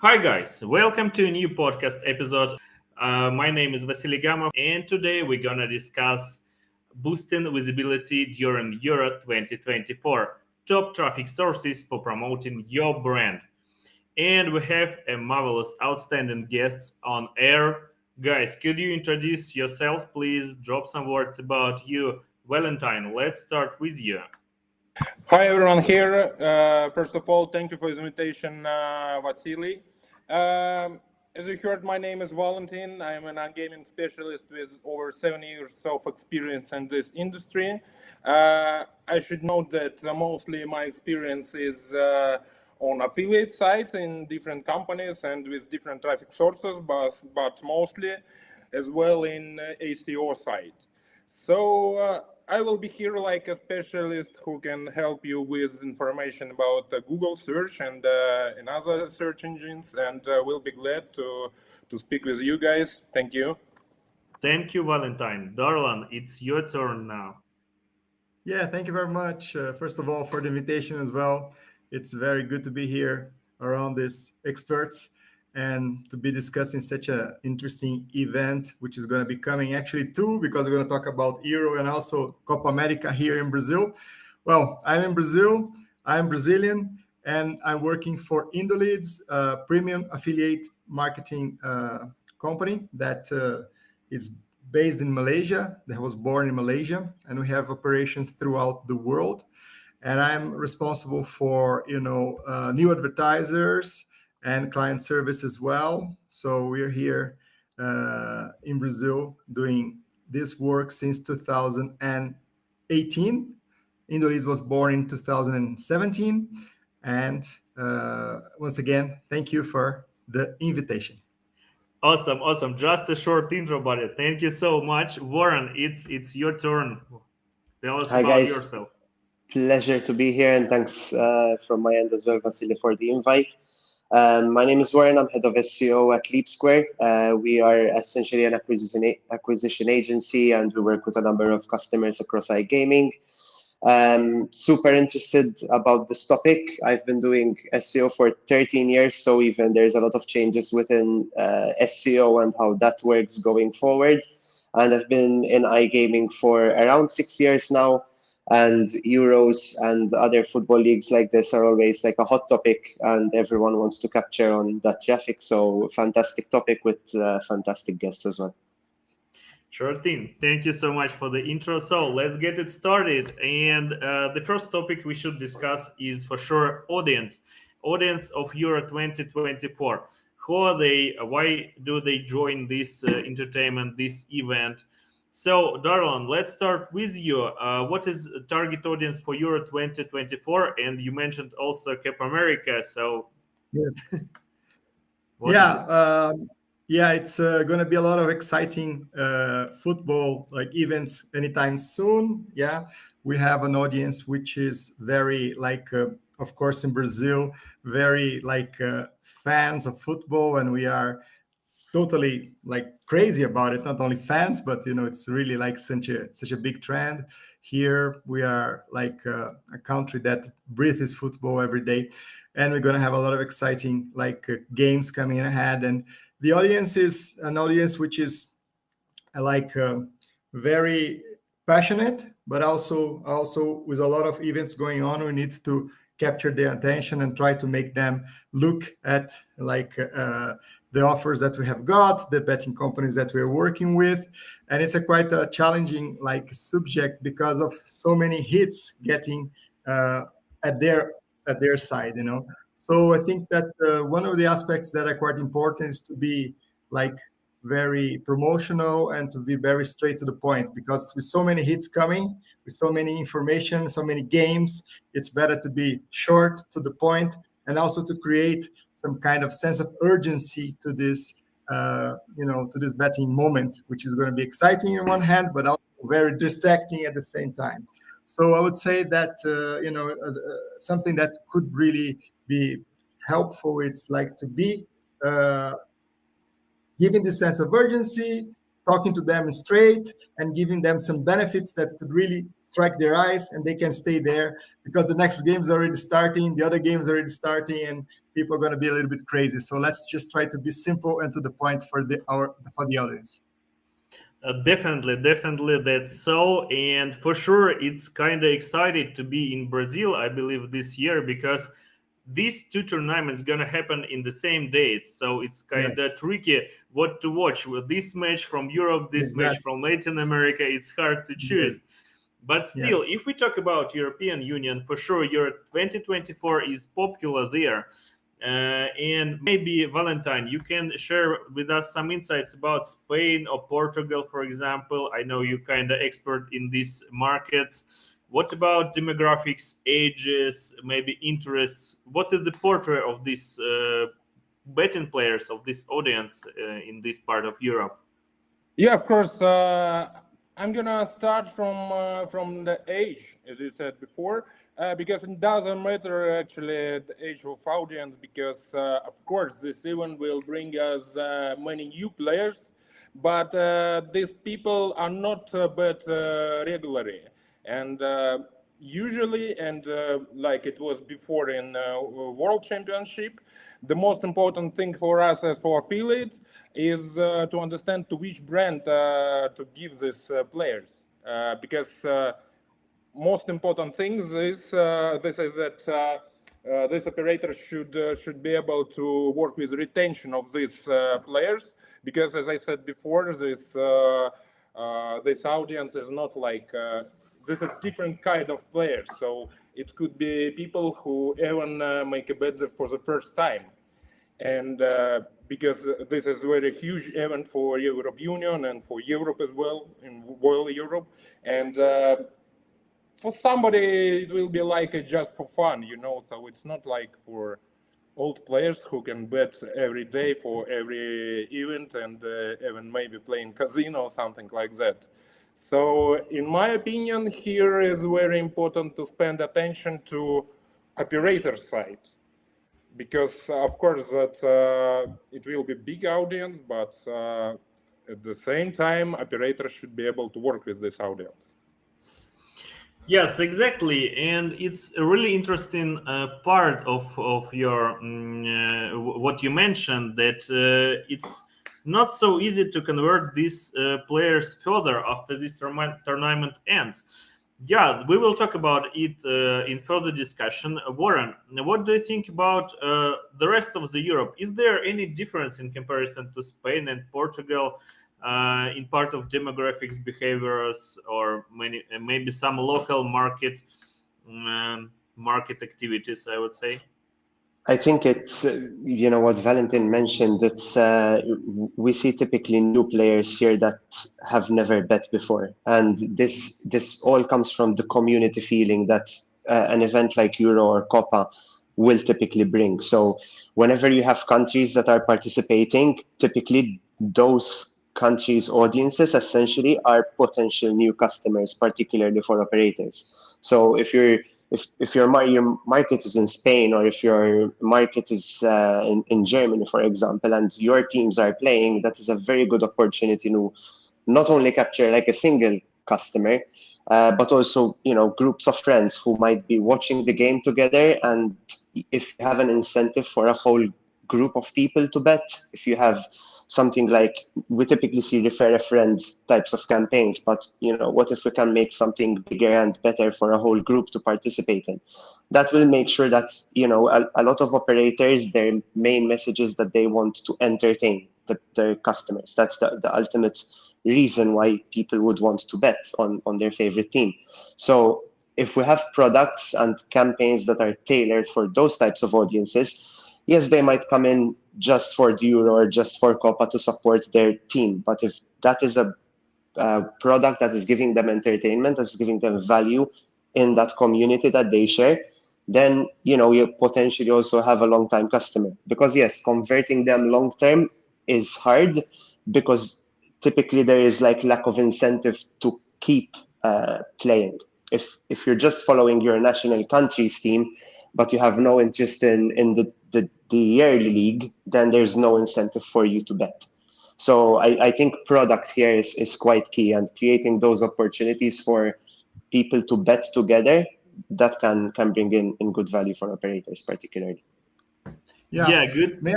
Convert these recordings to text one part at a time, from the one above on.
Hi guys, welcome to a new podcast episode. My name is Vasilii Gamov, and today we're gonna discuss boosting visibility during Euro 2024, top traffic sources for promoting your brand. And we have a marvelous, outstanding guests on air. Guys, could you introduce yourself, please? Drop some words about you. Valentine, let's start with you. Hi everyone here. First of all, thank you for the invitation, Vasilii. As you heard, my name is Valentin. I'm an iGaming specialist with over 7 years of experience in this industry. I should note that mostly my experience is on affiliate sites in different companies and with different traffic sources, but mostly as well in SEO site. So I will be here like a specialist who can help you with information about Google search and other search engines, and we'll be glad to speak with you guys. Thank you. Thank you, Valentine. Darlan, it's your turn now. Yeah, thank you very much. First of all, for the invitation as well. It's very good to be here around these experts and to be discussing such an interesting event, which is going to be coming actually too, because we're going to talk about Euro and also Copa America here in Brazil. Well, I'm in Brazil. I'm Brazilian, and I'm working for Indoleads, a premium affiliate marketing company that is based in Malaysia, that was born in Malaysia, and we have operations throughout the world. And I'm responsible for, new advertisers and client service as well. So we're here in Brazil doing this work since 2018. Indoleads was born in 2017. And once again, thank you for the invitation. Awesome. Just a short intro about it. Thank you so much. Warren, it's your turn. Tell us Hi about guys, yourself. pleasure to be here, and thanks from my end as well, Vasilii, for the invite. My name is Warren. I'm head of SEO at Leapsquare. We are essentially an acquisition agency, and we work with a number of customers across iGaming. Super interested about this topic. I've been doing SEO for 13 years, so even there's a lot of changes within SEO and how that works going forward. And I've been in iGaming for around 6 years now. And Euros and other football leagues like this are always like a hot topic, and everyone wants to capture on that traffic. So fantastic topic with fantastic guests as well. Sure thing. Thank you so much for the intro. So let's get it started. And the first topic we should discuss is for sure audience of Euro 2024. Who are they? Why do they join this entertainment, this event? So, Darlan, let's start with you. What is target audience for Euro 2024? And you mentioned also Copa America. So, yes. It's going to be a lot of exciting football like events anytime soon. Yeah, we have an audience which is very of course, in Brazil, very fans of football, and we are totally crazy about it. Not only fans, but it's really such a big trend. Here we are a country that breathes football every day, and we're going to have a lot of exciting games coming ahead. And the audience is an audience which is very passionate, but also with a lot of events going on. We need to capture their attention and try to make them look at the offers that we have got, the betting companies that we're working with. And it's quite a challenging subject because of so many hits getting at their side, So I think that one of the aspects that are quite important is to be very promotional and to be very straight to the point, because with so many hits coming, with so many information, so many games, it's better to be short, to the point, and also to create some kind of sense of urgency to this, to this betting moment, which is going to be exciting on one hand, but also very distracting at the same time. So I would say that, something that could really be helpful, it's to be giving this sense of urgency, talking to them straight, and giving them some benefits that could really strike their eyes, and they can stay there because the next game is already starting, the other game is already starting, and people are going to be a little bit crazy. So let's just try to be simple and to the point for the audience. Definitely, that's so. And for sure, it's kind of excited to be in Brazil, I believe, this year, because these two tournaments gonna happen in the same dates. So it's kind of tricky what to watch. With this match from Europe, this match from Latin America, it's hard to choose. But still, if we talk about European Union, for sure, Euro 2024 is popular there. And maybe, Valentin, you can share with us some insights about Spain or Portugal, for example. I know you're kind of expert in these markets. What about demographics, ages, maybe interests? What is the portrait of these betting players, of this audience in this part of Europe? Yeah, of course. I'm gonna start from the age, as you said before, because it doesn't matter actually the age of audience, because of course this event will bring us many new players, but these people are not bet regularly, and usually, and like it was before in World Championship, the most important thing for us as for affiliates is to understand to which brand to give these players, because most important thing is that this operator should be able to work with retention of these players, because as I said before, this audience is not like this is different kind of players. So it could be people who even make a bet for the first time. And because this is a very huge event for Europe Union and for Europe as well, in World Europe. And for somebody, it will be like just for fun, you know, so it's not like for old players who can bet every day for every event and even maybe playing casino or something like that. So in my opinion, here is very important to spend attention to operator side, because of course that it will be big audience, but at the same time, operators should be able to work with this audience. Yes, exactly, and it's a really interesting part of your what you mentioned, that it's not so easy to convert these players further after this tournament ends. Yeah, we will talk about it in further discussion. Warren, what do you think about the rest of the Europe? Is there any difference in comparison to Spain and Portugal? In part of demographics, behaviors, or maybe some local market activities, I would say? I think it's, you know, what Valentin mentioned, it's, we see typically new players here that have never bet before. And this all comes from the community feeling that an event like Euro or Copa will typically bring. So whenever you have countries that are participating, typically those countries' audiences essentially are potential new customers, particularly for operators. So if your market is in Spain, or if your market is in Germany, for example, and your teams are playing, that is a very good opportunity to not only capture like a single customer, but also, you know, groups of friends who might be watching the game together. And if you have an incentive for a whole group of people to bet, if you have something like, we typically see refer a friend types of campaigns, but you know, what if we can make something bigger and better for a whole group to participate in? That will make sure that, you know, a lot of operators, their main message is that they want to entertain their customers. That's the ultimate reason why people would want to bet on their favorite team. So if we have products and campaigns that are tailored for those types of audiences, yes, they might come in just for the Euro or just for Copa to support their team. But if that is a product that is giving them entertainment, that's giving them value in that community that they share, then, you know, you potentially also have a long-time customer. Because yes, converting them long-term is hard, because typically there is like lack of incentive to keep playing. If you're just following your national country's team, but you have no interest in the yearly league, then there's no incentive for you to bet. So I think product here is quite key, and creating those opportunities for people to bet together, that can bring in good value for operators particularly. Yeah, good. May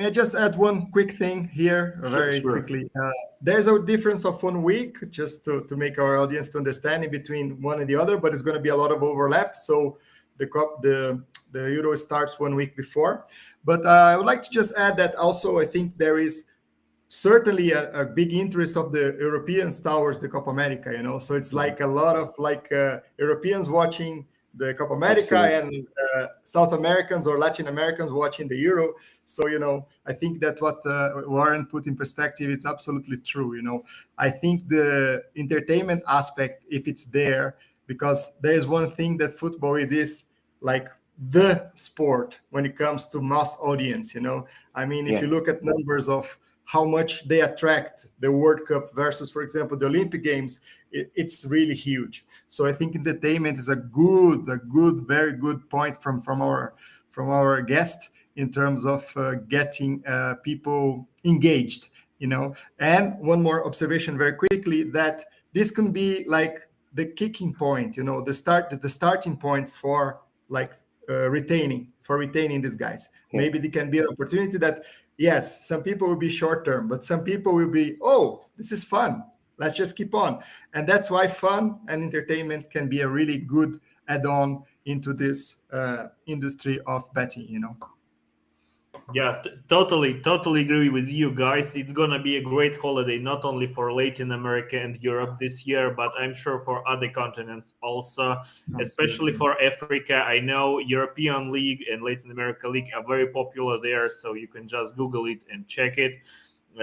I just add one quick thing here, very Sure. quickly? There's a difference of 1 week, just to make our audience to understand in between one and the other, but it's going to be a lot of overlap. So the Euro starts 1 week before. But I would like to just add that also I think there is certainly a big interest of the Europeans towards the Copa America, so it's like a lot of Europeans watching the Copa America Absolutely. and South Americans or Latin Americans watching the Euro. So I think that what Warren put in perspective, it's absolutely true. I think the entertainment aspect, if it's there, because there is one thing that football is like the sport when it comes to mass audience. I mean, if you look at numbers of how much they attract the World Cup versus, for example, the Olympic Games, it's really huge. So I think entertainment is a very good point from our guest in terms of getting people engaged. And one more observation very quickly, that this can be like the kicking point, the starting point for retaining these guys. Maybe there can be an opportunity that, yes, some people will be short term, but some people will be, oh, this is fun, let's just keep on. And that's why fun and entertainment can be a really good add-on into this industry of betting. Yeah, totally agree with you guys. It's gonna be a great holiday, not only for Latin America and Europe this year, but I'm sure for other continents also, especially for Africa. I know European League and Latin America League are very popular there, so you can just Google it and check it.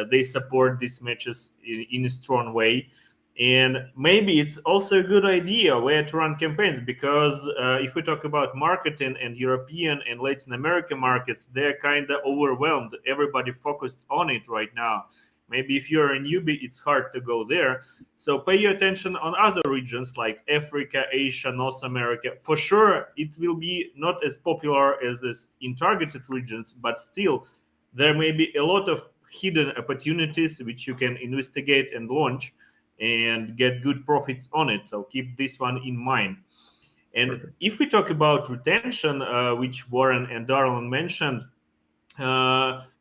They support these matches in a strong way. And maybe it's also a good idea where to run campaigns, because if we talk about marketing and European and Latin American markets, they're kind of overwhelmed. Everybody focused on it right now. Maybe if you're a newbie, it's hard to go there. So pay your attention on other regions like Africa, Asia, North America. For sure, it will be not as popular as this in targeted regions, but still, there may be a lot of hidden opportunities which you can investigate and launch and get good profits on it. So keep this one in mind. And Perfect. if we talk about retention, which Warren and Darlan mentioned,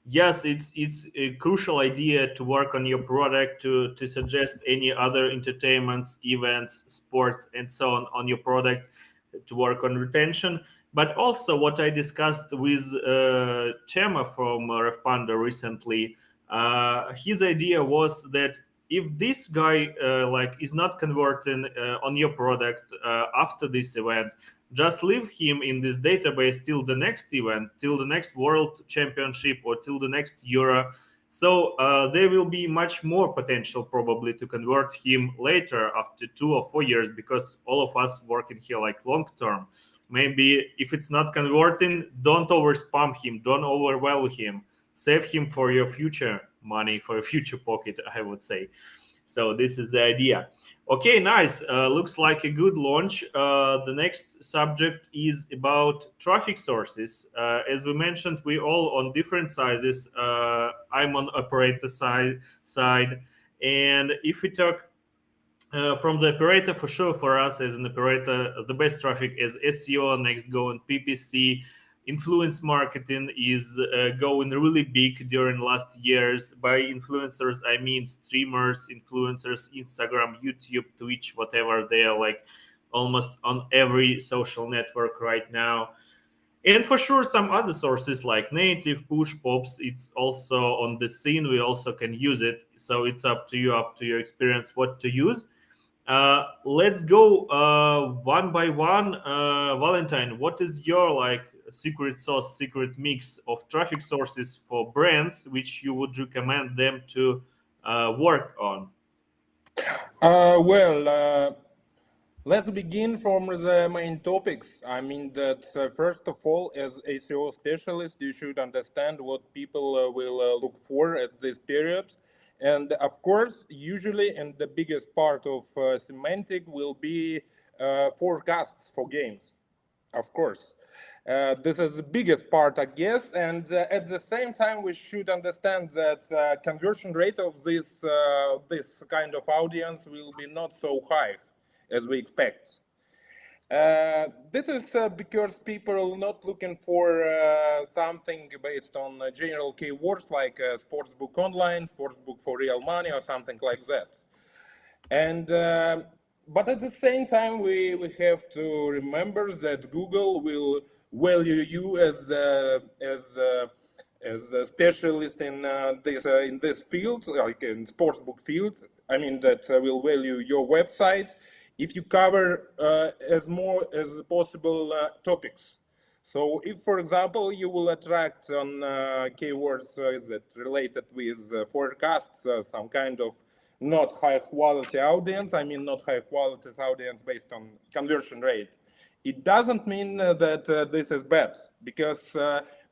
yes, it's a crucial idea to work on your product, to suggest any other entertainments, events, sports, and so on your product, to work on retention. But also what I discussed with Chema from RefPanda recently, his idea was that if this guy is not converting on your product after this event, just leave him in this database till the next event, till the next World Championship, or till the next Euro. So there will be much more potential probably to convert him later after 2 or 4 years, because all of us working here like long term. Maybe if it's not converting, don't over spam him, don't overwhelm him. Save him for your future money, for your future pocket, I would say. So this is the idea. Okay, nice. Looks like a good launch. The next subject is about traffic sources. As we mentioned, we all on different sizes. I'm on operator side. And if we talk from the operator, for sure, for us as an operator, the best traffic is SEO, NextGo, and PPC. Influence marketing is going really big during last years. By influencers, I mean streamers, influencers, Instagram, YouTube, Twitch, whatever. They are like almost on every social network right now. And for sure, some other sources like native, push, pops, it's also on the scene. We also can use it. So it's up to you, up to your experience, what to use. Let's go one by one. Valentin, what is your secret sauce, secret mix of traffic sources for brands which you would recommend them to work on? Let's begin from the main topics. I mean that first of all, as SEO specialist, you should understand what people will look for at this period. And of course, usually, and the biggest part of semantic will be forecasts for games, of course. This is the biggest part, I guess, and at the same time, we should understand that conversion rate of this kind of audience will be not so high as we expect. This is because people are not looking for something based on general keywords like sportsbook online, sportsbook for real money, or something like that. And but at the same time, we have to remember that Google will value you as a specialist in this field, like in sportsbook field. I mean that will value your website if you cover as more as possible topics. So if, for example, you will attract on keywords that related with forecasts, some kind of not high quality audience, I mean not high quality audience based on conversion rate, it doesn't mean that this is bad, because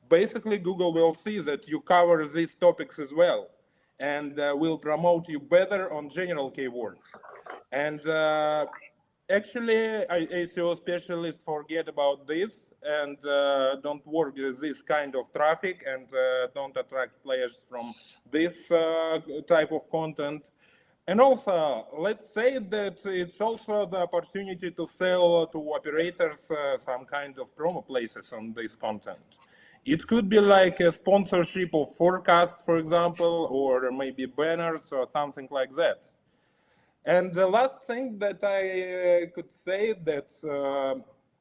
basically Google will see that you cover these topics as well, and will promote you better on general keywords. And actually, SEO specialists forget about this and don't work with this kind of traffic, and don't attract players from this type of content. And also, let's say that it's also the opportunity to sell to operators some kind of promo places on this content. It could be like a sponsorship of forecasts, for example, or maybe banners or something like that. And the last thing that I could say that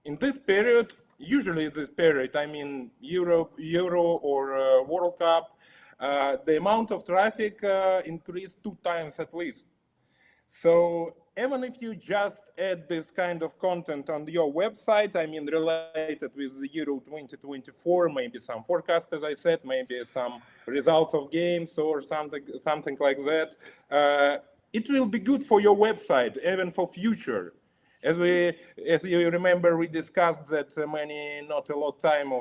in this period, usually this period, I mean Euro or World Cup, the amount of traffic increased 2 times at least. So even if you just add this kind of content on your website, I mean related with the Euro 2024, maybe some forecast, as I said, maybe some results of games or something like that, it will be good for your website, even for future. As you remember, we discussed that not a lot time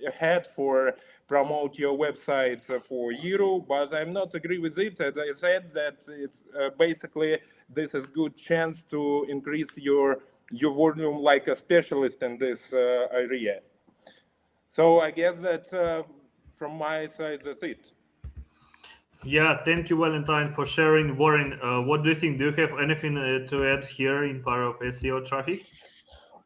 ahead for promote your website for Euro, but I'm not agree with it. As I said, that it's basically this is good chance to increase your volume like a specialist in this area. So I guess that from my side, that's it. Yeah, thank you, Valentine, for sharing. Warren, what do you think? Do you have anything to add here in part of SEO traffic?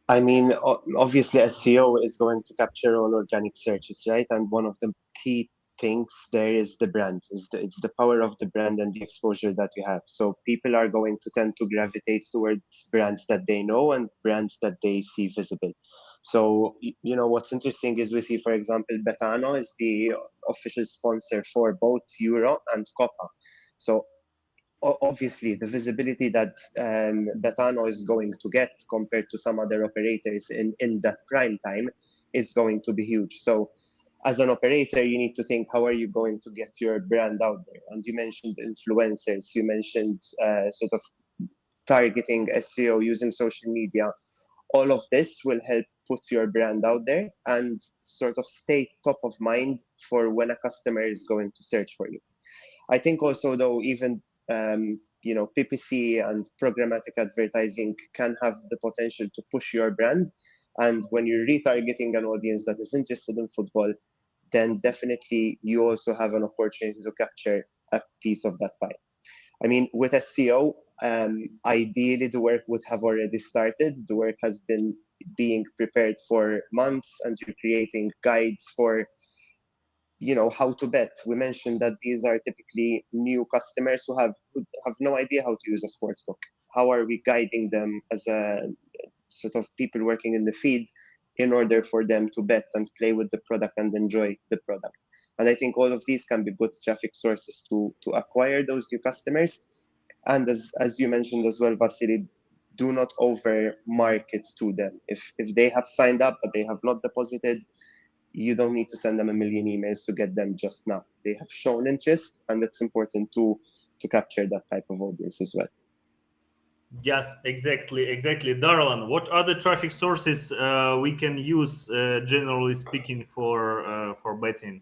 I mean, obviously, SEO is going to capture all organic searches, right? And one of the key things there is the brand. It's the power of the brand and the exposure that you have. So people are going to tend to gravitate towards brands that they know and brands that they see visible. So, you know, what's interesting is we see, for example, Betano is the official sponsor for both Euro and Copa. So obviously the visibility that Betano is going to get compared to some other operators in that prime time is going to be huge. So as an operator, you need to think, how are you going to get your brand out there? And you mentioned influencers, you mentioned sort of targeting SEO using social media. All of this will help put your brand out there and sort of stay top of mind for when a customer is going to search for you. I think also, though, even you know, PPC and programmatic advertising can have the potential to push your brand. And when you're retargeting an audience that is interested in football, then definitely you also have an opportunity to capture a piece of that pie. I mean, with SEO, ideally the work would have already started. The work has been being prepared for months, and you're creating guides for, you know, how to bet. We mentioned that these are typically new customers who have no idea how to use a sportsbook. How are we guiding them as a sort of people working in the field in order for them to bet and play with the product and enjoy the product? And I think all of these can be good traffic sources to acquire those new customers. And as you mentioned as well, Vasilii, do not over market to them. If they have signed up but they have not deposited, you don't need to send them a million emails to get them just now. They have shown interest, and it's important to capture that type of audience as well. Yes, exactly. Darlan, what other traffic sources we can use, generally speaking, for betting?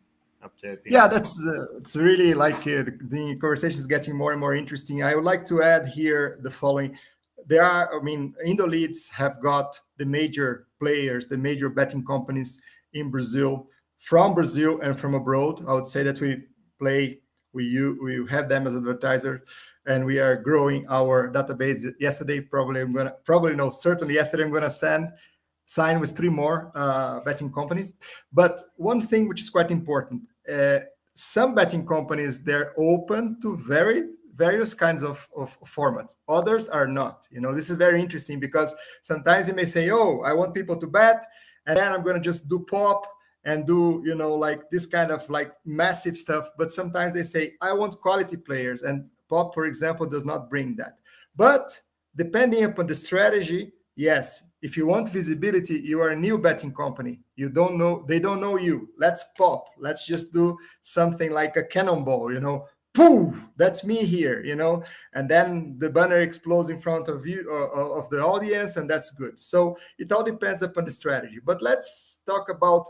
Yeah, it's really like the conversation is getting more and more interesting. I would like to add here the following. There are, I mean, Indoleads have got the major players, the major betting companies in Brazil, from Brazil and from abroad. I would say that we have them as advertisers and we are growing our database. Yesterday, certainly yesterday, I'm gonna sign with 3 more betting companies. But one thing which is quite important, some betting companies, they're open to various kinds of formats. Others are not. This is very interesting because sometimes you may say, oh, I want people to bet, and then I'm going to just do pop and do, like this kind of like massive stuff. But sometimes they say, I want quality players, and pop, for example, does not bring that. But depending upon the strategy, yes, if you want visibility, you are a new betting company. They don't know you. Let's pop. Let's just do something like a cannonball, poof, that's me here, and then the banner explodes in front of you, of the audience, and that's good. So it all depends upon the strategy. But let's talk about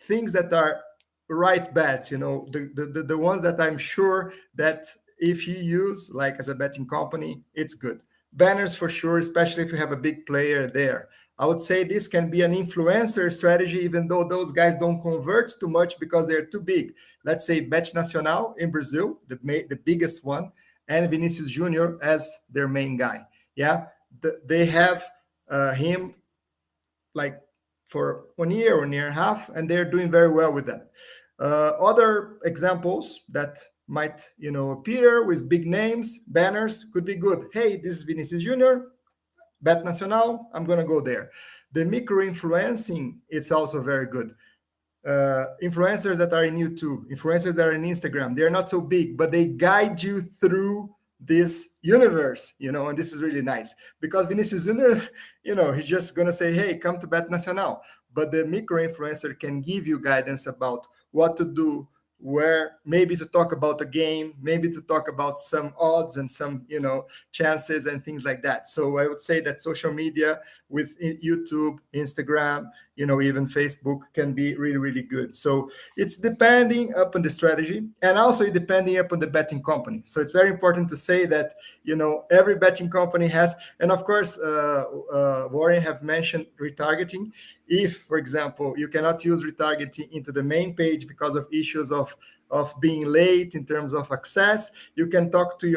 things that are right bets, the ones that I'm sure that if you use, like as a betting company, it's good. Banners for sure, especially if you have a big player there. I would say this can be an influencer strategy, even though those guys don't convert too much because they're too big. Let's say Bet Nacional in Brazil, the biggest one, and Vinicius Júnior as their main guy. Yeah, they have him like for 1 year or 1.5 years, and they're doing very well with that. Other examples that might appear with big names, banners, could be good. Hey, this is Vinicius Júnior, Bet Nacional, I'm going to go there. The micro-influencing, it's also very good. Influencers that are in YouTube, influencers that are in Instagram, they're not so big, but they guide you through this universe, and this is really nice. Because Vinicius Júnior, he's just going to say, hey, come to Bet Nacional. But the micro-influencer can give you guidance about what to do, where maybe to talk about a game, maybe to talk about some odds and some, chances and things like that. So I would say that social media with YouTube, Instagram, even Facebook can be really, really good. So it's depending upon the strategy and also depending upon the betting company. So it's very important to say that, every betting company has, and of course, Warren have mentioned retargeting. If, for example, you cannot use retargeting into the main page because of issues of being late in terms of access, you can talk to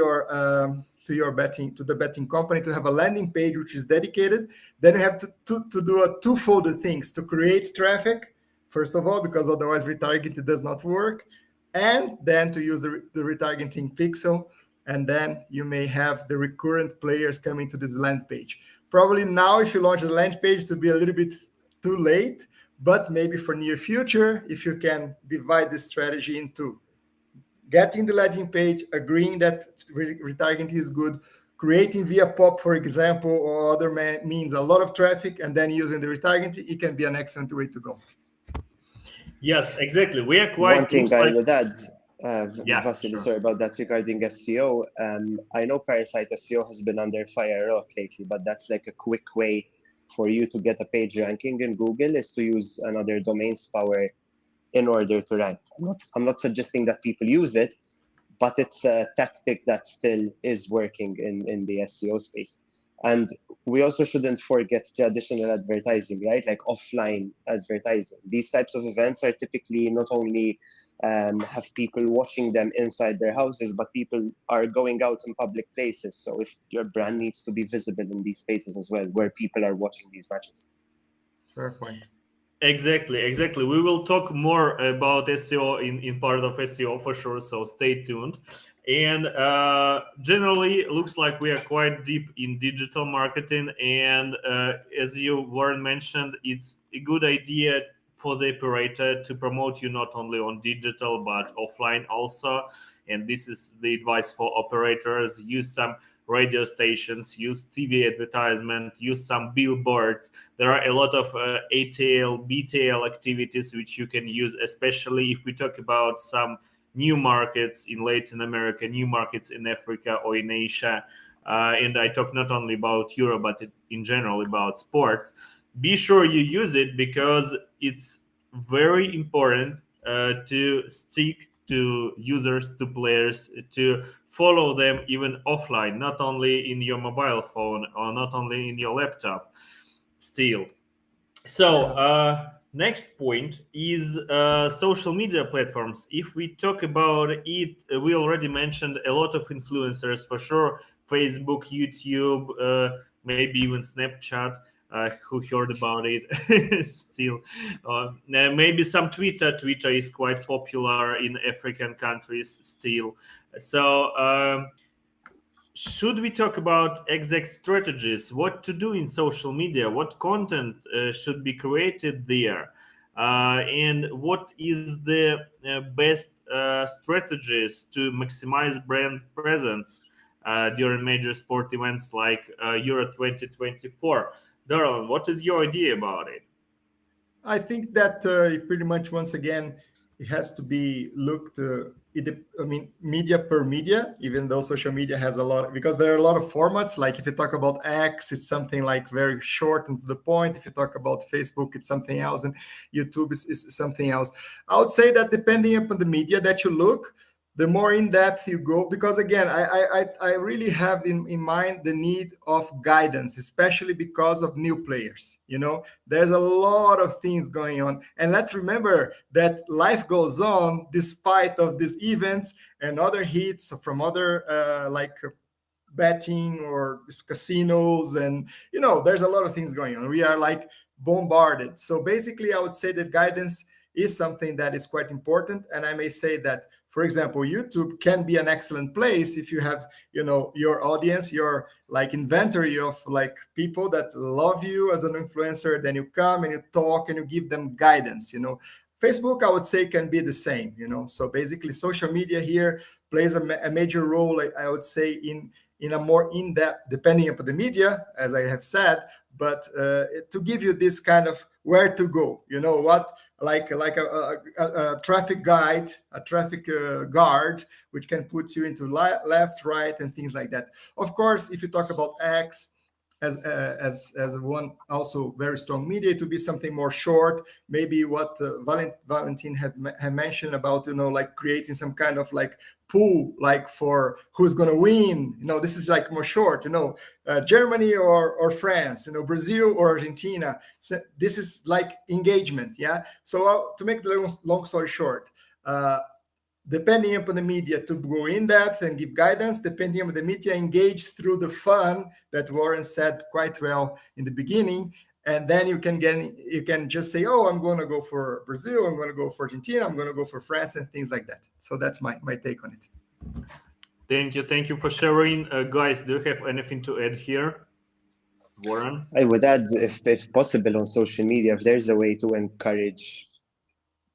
the betting company to have a landing page which is dedicated. Then you have to do a twofold things: to create traffic, first of all, because otherwise retargeting does not work, and then to use the retargeting pixel, and then you may have the recurrent players coming to this landing page. Probably now, if you launch the landing page, to be a little bit too late, but maybe for near future, if you can divide this strategy into getting the landing page, agreeing that retargeting is good, creating via pop, for example, or other means a lot of traffic, and then using the retargeting, it can be an excellent way to go. Yes, exactly. We are quite. One thing I would add, Vasilii, sure. sorry about that, regarding SEO. I know Parasite SEO has been under fire a lot lately, but that's like a quick way for you to get a page ranking in Google, is to use another domain's power in order to rank. I'm not suggesting that people use it, but it's a tactic that still is working in the SEO space. And we also shouldn't forget traditional advertising, right? Like offline advertising. These types of events are typically not only have people watching them inside their houses, but people are going out in public places. So if your brand needs to be visible in these spaces as well, where people are watching these matches. Fair point. Exactly. We will talk more about SEO in part of SEO for sure, so stay tuned. And generally, it looks like we are quite deep in digital marketing. And as you, Warren, mentioned, it's a good idea for the operator to promote you not only on digital, but offline also. And this is the advice for operators. Use some radio stations, use TV advertisement, use some billboards. There are a lot of ATL, BTL activities which you can use, especially if we talk about some new markets in Latin America, new markets in Africa or in Asia. And I talk not only about Europe, but in general about sports. Be sure you use it because it's very important to stick to users, to players, to follow them even offline, not only in your mobile phone or not only in your laptop still. So Next point is social media platforms. If we talk about it, we already mentioned a lot of influencers for sure. Facebook, YouTube, maybe even Snapchat. Who heard about it still? Maybe some Twitter. Twitter is quite popular in African countries still. So should we talk about exact strategies, what to do in social media, what content should be created there, and what is the best strategies to maximize brand presence during major sport events like Euro 2024? Darlan, what is your idea about it? I think that pretty much once again it has to be looked. I mean, media per media. Even though social media has a lot, because there are a lot of formats. Like if you talk about X, it's something like very short and to the point. If you talk about Facebook, it's something else, and YouTube is something else. I would say that depending upon the media that you look, the more in depth you go, because again, I really have in mind the need of guidance, especially because of new players. There's a lot of things going on, and let's remember that life goes on despite of these events and other hits from other betting or casinos, and there's a lot of things going on. We are like bombarded. So basically I would say that guidance is something that is quite important, and I may say that, for example, YouTube can be an excellent place if you have your audience, your like inventory of like people that love you as an influencer. Then you come and you talk and you give them guidance. Facebook, I would say, can be the same. So basically social media here plays a major role, I would say, in a more in-depth, depending upon the media, as I have said, but to give you this kind of where to go, what, like a traffic guide, a traffic guard, which can put you into left, right, and things like that. Of course, if you talk about X as one also very strong media, to be something more short, maybe what Valentin had mentioned about like creating some kind of like pool, like for who's going to win. This is like more short. Germany or France. Brazil or Argentina. So this is like engagement. Yeah. So to make the long story short. Depending upon the media, to go in depth and give guidance, depending on the media, engage through the fun that Warren said quite well in the beginning. And then you can just say, oh, I'm going to go for Brazil, I'm going to go for Argentina, I'm going to go for France, and things like that. So that's my take on it. Thank you for sharing. Guys, do you have anything to add here? Warren? I would add, if possible, on social media, if there's a way to encourage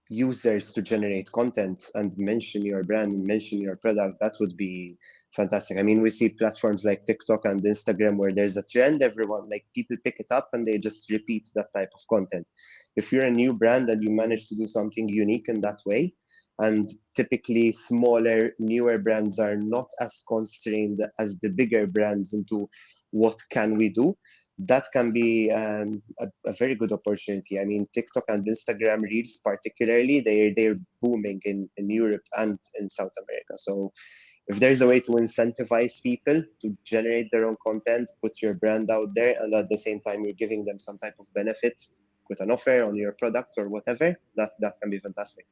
users to generate content and mention your brand, mention your product, that would be fantastic. I mean, we see platforms like TikTok and Instagram where there's a trend, everyone, like people pick it up and they just repeat that type of content. If you're a new brand and you manage to do something unique in that way, and typically smaller, newer brands are not as constrained as the bigger brands into what can we do, that can be a very good opportunity. I mean, TikTok and Instagram Reels particularly, they're booming in Europe and in South America. So if there's a way to incentivize people to generate their own content, put your brand out there, and at the same time you're giving them some type of benefit with an offer on your product or whatever, that can be fantastic.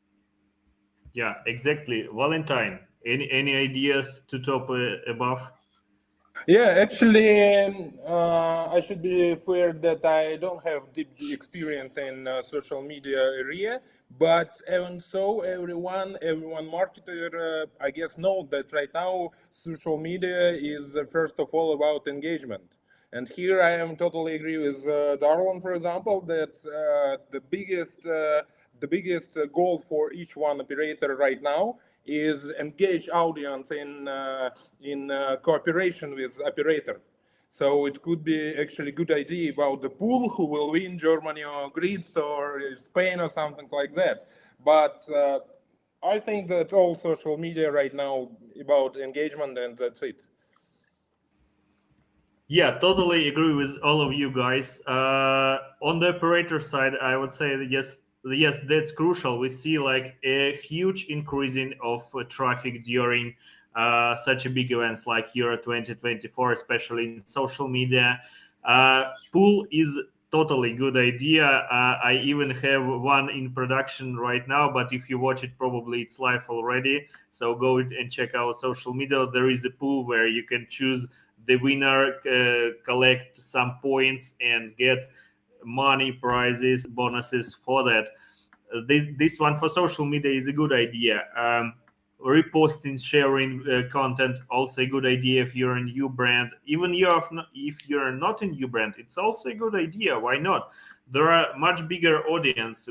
Yeah, exactly. Valentine, any ideas to talk above? Yeah, actually, I should be fair that I don't have deep experience in social media area, but even so, everyone marketer, I guess, know that right now social media is first of all about engagement. And here I am totally agree with Darlan, for example, that the biggest goal for each one operator right now is engage audience in cooperation with operator. So it could be actually good idea about the pool who will win, Germany or Greece or Spain or something like that. But I think that all social media right now about engagement, and that's it. Yeah, totally agree with all of you guys. On the operator side, I would say that yes, that's crucial. We see like a huge increasing of traffic during such a big events like Euro 2024, especially in social media. Pool is totally good idea. I even have one in production right now, but if you watch it, probably it's live already. So go and check our social media. There is a pool where you can choose the winner, collect some points, and get money, prizes, bonuses for that. This one for social media is a good idea. Reposting, sharing content, also a good idea if you're a new brand. Even if you're not a new brand, it's also a good idea. Why not? There are much bigger audience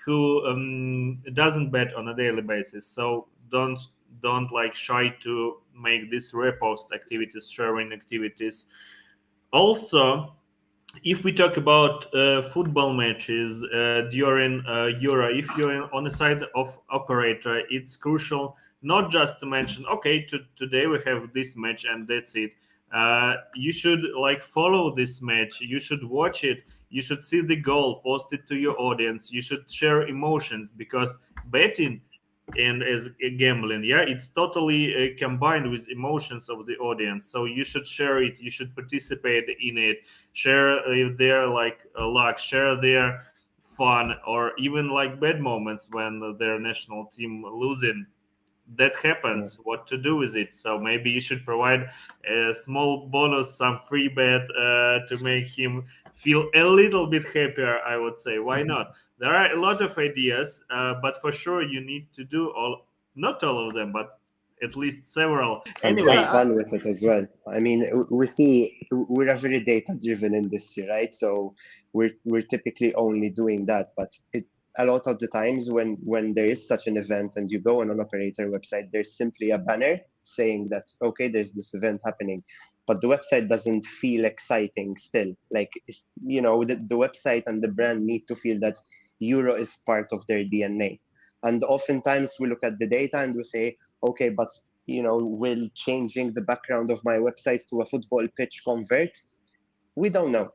who doesn't bet on a daily basis. So don't like shy to make these repost activities, sharing activities. Also, if we talk about football matches during Euro, if you're on the side of operator, it's crucial not just to mention, okay, today we have this match and that's it. You should like follow this match. You should watch it. You should see the goal, post it to your audience. You should share emotions, because betting and as gambling, yeah, it's totally combined with emotions of the audience. So you should share it, you should participate in it, share their like luck, share their fun, or even like bad moments when their national team losing. That happens. Yeah. What to do with it? So maybe you should provide a small bonus, some free bet to make him feel a little bit happier, I would say. Why not? There are a lot of ideas, but for sure you need to do not all of them, but at least several. And Anyway, have fun with it as well. I mean, we see we're very data driven in this year, right? So we're typically only doing that, but a lot of the times when there is such an event and you go on an operator website, there's simply a banner saying that, okay, there's this event happening, but the website doesn't feel exciting still. Like, the website and the brand need to feel that Euro is part of their DNA. And oftentimes we look at the data and we say, okay, but will changing the background of my website to a football pitch convert? We don't know.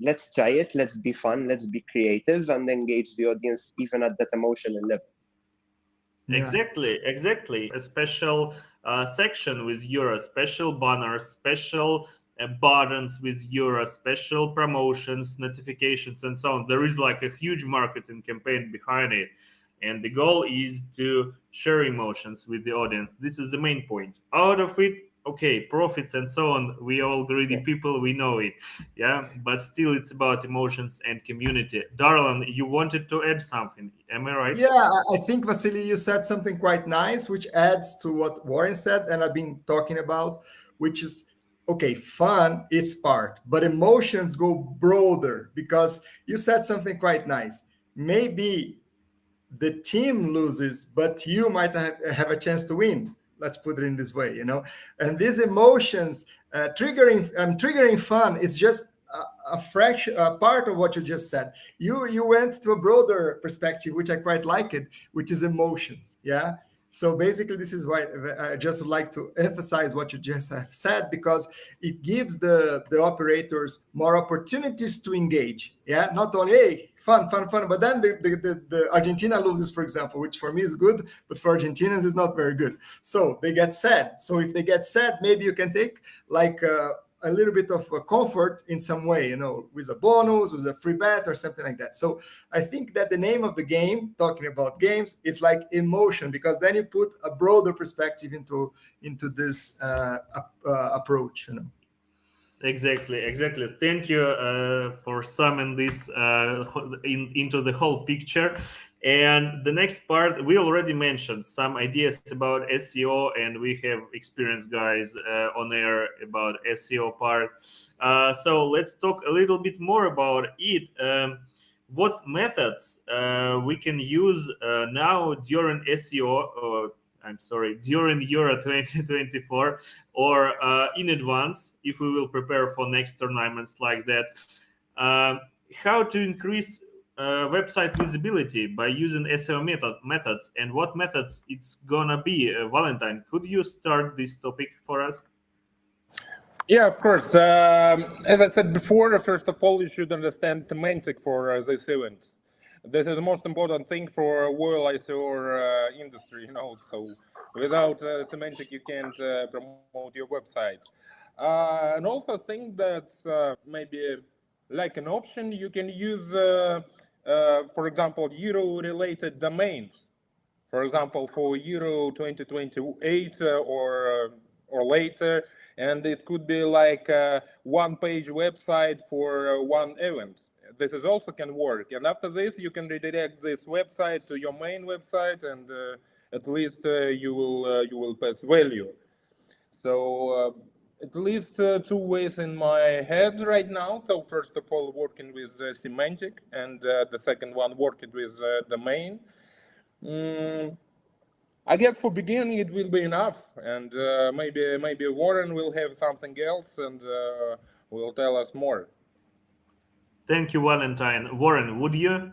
Let's try it. Let's be fun. Let's be creative and engage the audience even at that emotional level. Yeah. Exactly. A special section with Euro, special banners, special buttons with Euro, special promotions, notifications, and so on. There is like a huge marketing campaign behind it. And the goal is to share emotions with the audience. This is the main point. Out of it, okay, profits and so on. We all greedy people, we know it. Yeah, but still it's about emotions and community. Darlan, you wanted to add something. Am I right? Yeah, I think, Vasilii, you said something quite nice, which adds to what Warren said, and I've been talking about, which is, okay, fun is part, but emotions go broader, because you said something quite nice. Maybe the team loses, but you might have a chance to win. Let's put it in this way, And these emotions triggering fun is just a fraction, a part of what you just said. You went to a broader perspective, which I quite like it, which is emotions. Yeah. So basically, this is why I just would like to emphasize what you just have said, because it gives the operators more opportunities to engage. Yeah, not only, hey, fun, but then the Argentina loses, for example, which for me is good, but for Argentinians is not very good. So they get sad. So if they get sad, maybe you can take like a little bit of comfort in some way, with a bonus, with a free bet or something like that. So I think that the name of the game, talking about games, it's like emotion, because then you put a broader perspective into this approach. Exactly. Thank you for summing this into the whole picture. And the next part, we already mentioned some ideas about SEO, and we have experienced guys on air about SEO part. So let's talk a little bit more about it. What methods we can use now during SEO, or during Euro 2024, or in advance, if we will prepare for next tournaments like that. How to increase website visibility by using SEO methods, and what methods it's gonna be. Valentin, could you start this topic for us? Yeah, of course. As I said before, first of all, you should understand semantic for this event. This is the most important thing for world SEO industry, So without semantic, you can't promote your website. And also think that maybe like an option, you can use, for example, Euro-related domains. For example, for Euro 2028 or later, and it could be like a one-page website for one event. This is also can work. And after this, you can redirect this website to your main website, and at least you will pass value. So at least two ways in my head right now. So first of all, working with semantic, and the second one working with domain. I guess for beginning it will be enough, and maybe Warren will have something else and will tell us more. Thank you, Valentine. Warren, would you?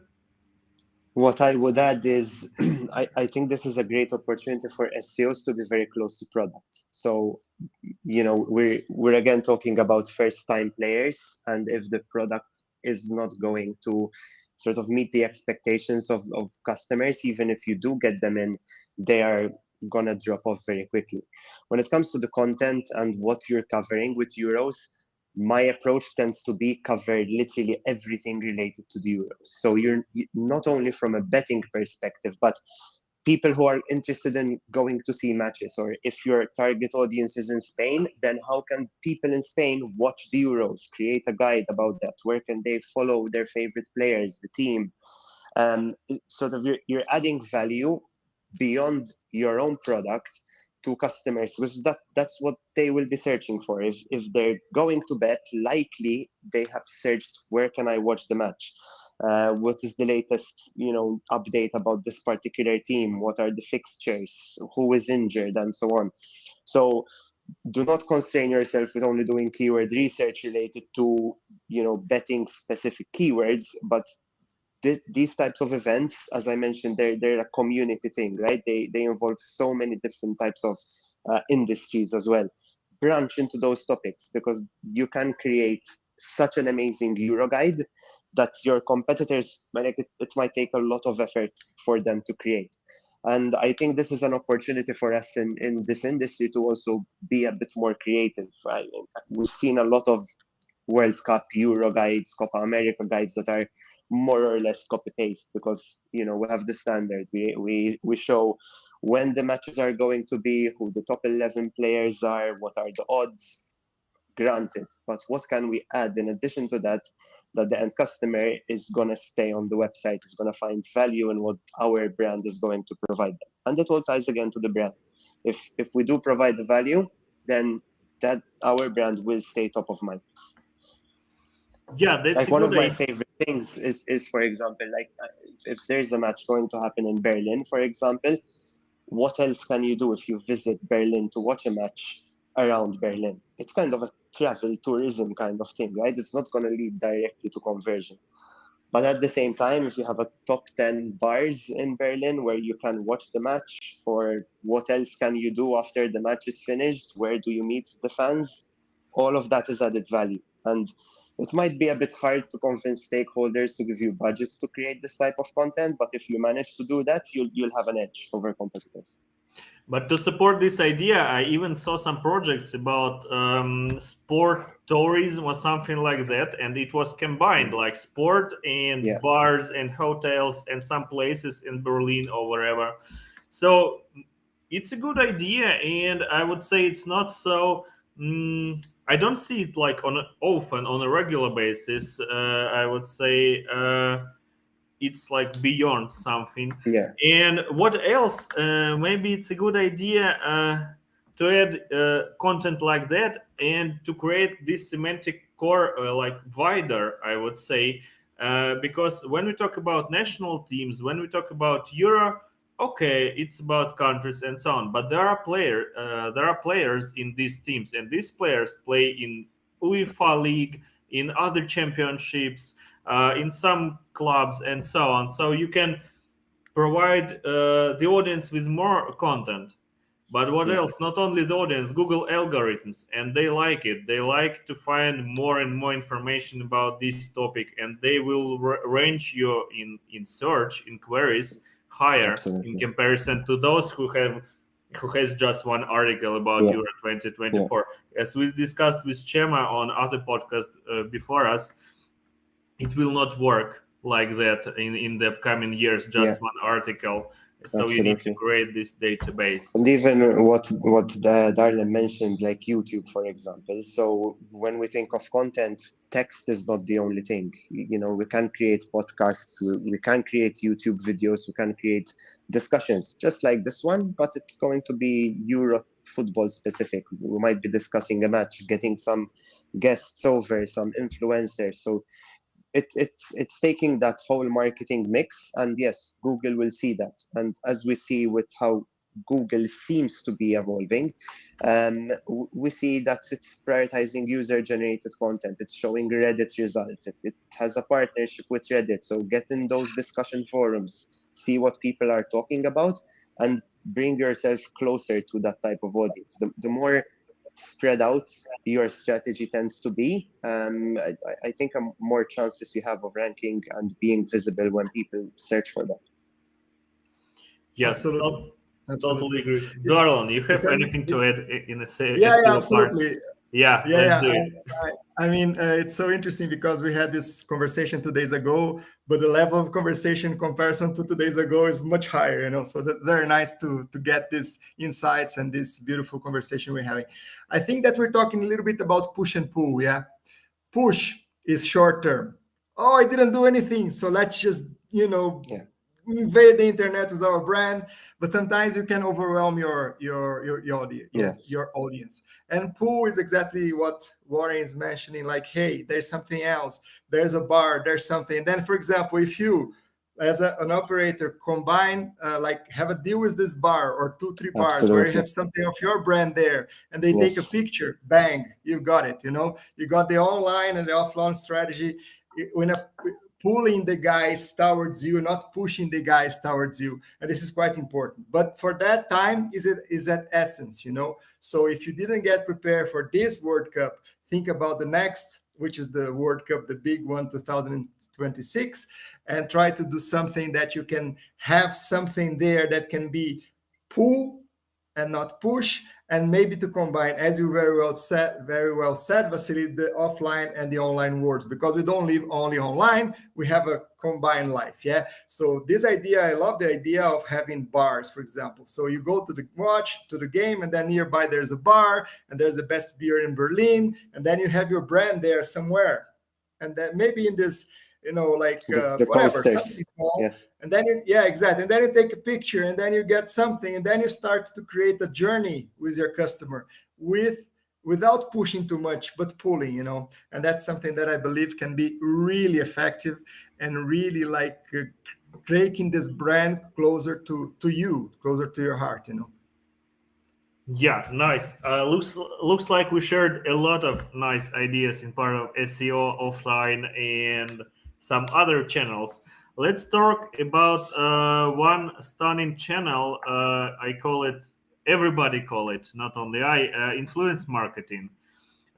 What I would add is I think this is a great opportunity for SEOs to be very close to product. So, we're again talking about first-time players, and if the product is not going to sort of meet the expectations of customers, even if you do get them in, they are gonna drop off very quickly. When it comes to the content and what you're covering with Euros, my approach tends to be covered literally everything related to the Euros. So you're not only from a betting perspective, but people who are interested in going to see matches, or if your target audience is in Spain, then how can people in Spain watch the Euros? Create a guide about that. Where can they follow their favorite players, the team? Sort of you're adding value beyond your own product to customers, because that's what they will be searching for. If they're going to bet, likely they have searched, where can I watch the match? What is the latest update about this particular team? What are the fixtures? Who is injured, and so on. So do not constrain yourself with only doing keyword research related to betting specific keywords, but these types of events, as I mentioned, they're a community thing, right? They involve so many different types of industries as well. Branch into those topics, because you can create such an amazing Euro guide that your competitors, it might take a lot of effort for them to create. And I think this is an opportunity for us in this industry to also be a bit more creative. Right? We've seen a lot of World Cup, Euro guides, Copa America guides that are more or less copy paste, because we have the standard. We show when the matches are going to be, who the top 11 players are, what are the odds. Granted, but what can we add in addition to that the end customer is going to stay on the website, is going to find value in what our brand is going to provide them? And that all ties again to the brand. If we do provide the value, then that our brand will stay top of mind. Yeah, that's like one of my favorite things is for example, like if there's a match going to happen in Berlin, for example, what else can you do if you visit Berlin to watch a match around Berlin? It's kind of a travel tourism kind of thing, right? It's not going to lead directly to conversion. But at the same time, if you have a top 10 bars in Berlin where you can watch the match, or what else can you do after the match is finished? Where do you meet the fans? All of that is added value. And it might be a bit hard to convince stakeholders to give you budgets to create this type of content, but if you manage to do that, you'll have an edge over competitors. But to support this idea, I even saw some projects about sport tourism or something like that, and it was combined, like sport and bars and hotels and some places in Berlin or wherever. So it's a good idea, and I would say it's not so. I don't see it like often on a regular basis. I would say. It's like beyond something. And what else? Maybe it's a good idea to add content like that and to create this semantic core like wider, I would say, because when we talk about national teams, when we talk about Euro, okay, it's about countries and so on, but there are players in these teams, and these players play in UEFA League, in other championships, in some clubs and so on. So you can provide the audience with more content. But what else? Not only the audience, Google algorithms, and they like it. They like to find more and more information about this topic, and they will range you in search, in queries, higher in comparison to those who have who has just one article about Yeah. Euro 2024. As we discussed with Chema on other podcasts before us, it will not work like that in the upcoming years, just one article. So you need to Absolutely. create this database. And even what Darlan mentioned, like YouTube, for example. So when we think of content, text is not the only thing. You know, we can create podcasts, we can create YouTube videos, we can create discussions just like this one, but it's going to be Euro football specific. We might be discussing a match, getting some guests over, some influencers. So it's taking that whole marketing mix, and yes, Google will see that. And as we see with how Google seems to be evolving, we see that it's prioritizing user-generated content. It's showing Reddit results. It has a partnership with Reddit. So get in those discussion forums, see what people are talking about, and bring yourself closer to that type of audience. The more spread out your strategy tends to be, I think more chances you have of ranking and being visible when people search for that. Yes, Absolutely. totally agree. Darlan, you have anything to add in a Yeah, SEO absolutely. part? Yeah, Yeah, let's do it. I mean, it's so interesting because we had this conversation 2 days ago, but the level of conversation in comparison to 2 days ago is much higher, you know. So that's very nice to get these insights and this beautiful conversation we're having. I think that we're talking a little bit about push and pull. Yeah, push is short term. Oh, I didn't do anything, so let's just invade the internet with our brand. But sometimes you can overwhelm your audience. Yes. Your audience. And pull is exactly what Warren is mentioning. Like, hey, there's something else. There's a bar. There's something. And then, for example, if you as an operator combine like have a deal with this bar or 2-3 bars where you have something of your brand there and they take a picture, bang, you got it. You got the online and the offline strategy when pulling the guys towards you, not pushing the guys towards you. And this is quite important. But for that time is at essence. So if you didn't get prepared for this World Cup, think about the next, which is the World Cup, the big one, 2026, and try to do something that you can have something there that can be pull and not push, and maybe to combine, as you very well said, Vasilii, the offline and the online worlds, because we don't live only online, we have a combined life. Yeah. So this idea, I love the idea of having bars, for example. So you go to the game, and then nearby there's a bar, and there's the best beer in Berlin, and then you have your brand there somewhere, and then maybe in this, the whatever, posters. something small. Yes. And then exactly. And then you take a picture, and then you get something, and then you start to create a journey with your customer without pushing too much, but pulling, and that's something that I believe can be really effective and really taking this brand closer to you, closer to your heart, Yeah, nice. Looks like we shared a lot of nice ideas in part of SEO, offline, and some other channels. Let's talk about one stunning channel. I call it, everybody call it, not only influence marketing.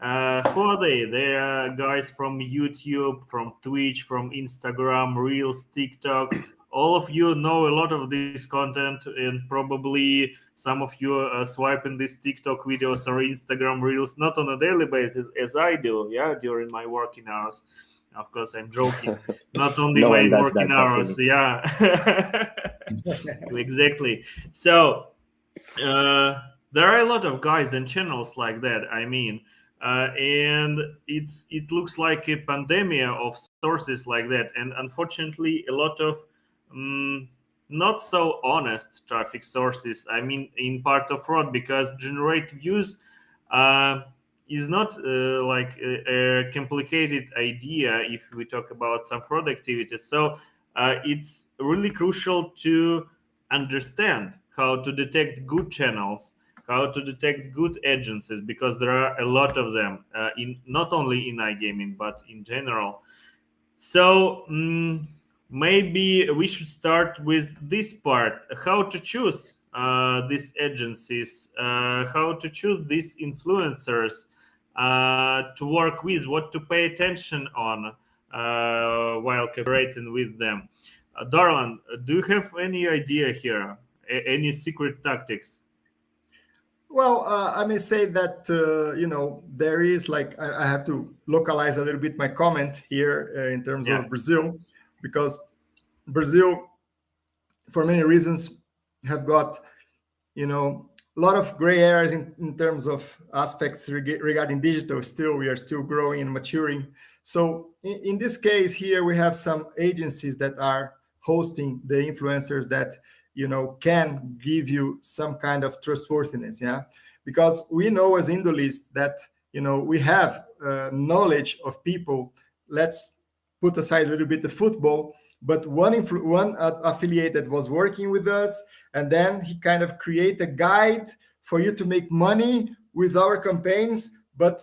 Who are they? They are guys from YouTube, from Twitch, from Instagram, Reels, TikTok. All of you know a lot of this content, and probably some of you are swiping these TikTok videos or Instagram Reels not on a daily basis as I do, during my working hours. Of course, I'm joking. Not only No my one does working that, hours, exactly. So there are a lot of guys and channels like that. I mean, and it looks like a pandemic of sources like that, and unfortunately, a lot of not so honest traffic sources. I mean, in part of fraud, because generate views is not like a complicated idea if we talk about some fraud activities. So it's really crucial to understand how to detect good channels, how to detect good agencies, because there are a lot of them in not only in iGaming but in general. So maybe we should start with this part: how to choose these agencies, how to choose these influencers to work with, what to pay attention on while cooperating with them. Darlan, do you have any idea here? Any secret tactics? Well, I may say that there is like I have to localize a little bit my comment here in terms Yeah. of Brazil, because Brazil, for many reasons, have got a lot of gray areas in terms of aspects regarding digital. Still, we are still growing and maturing. So in this case here, we have some agencies that are hosting the influencers that can give you some kind of trustworthiness. Yeah, because we know as Indolist that we have knowledge of people. Let's put aside a little bit the football, but one affiliate that was working with us, and then he kind of create a guide for you to make money with our campaigns, but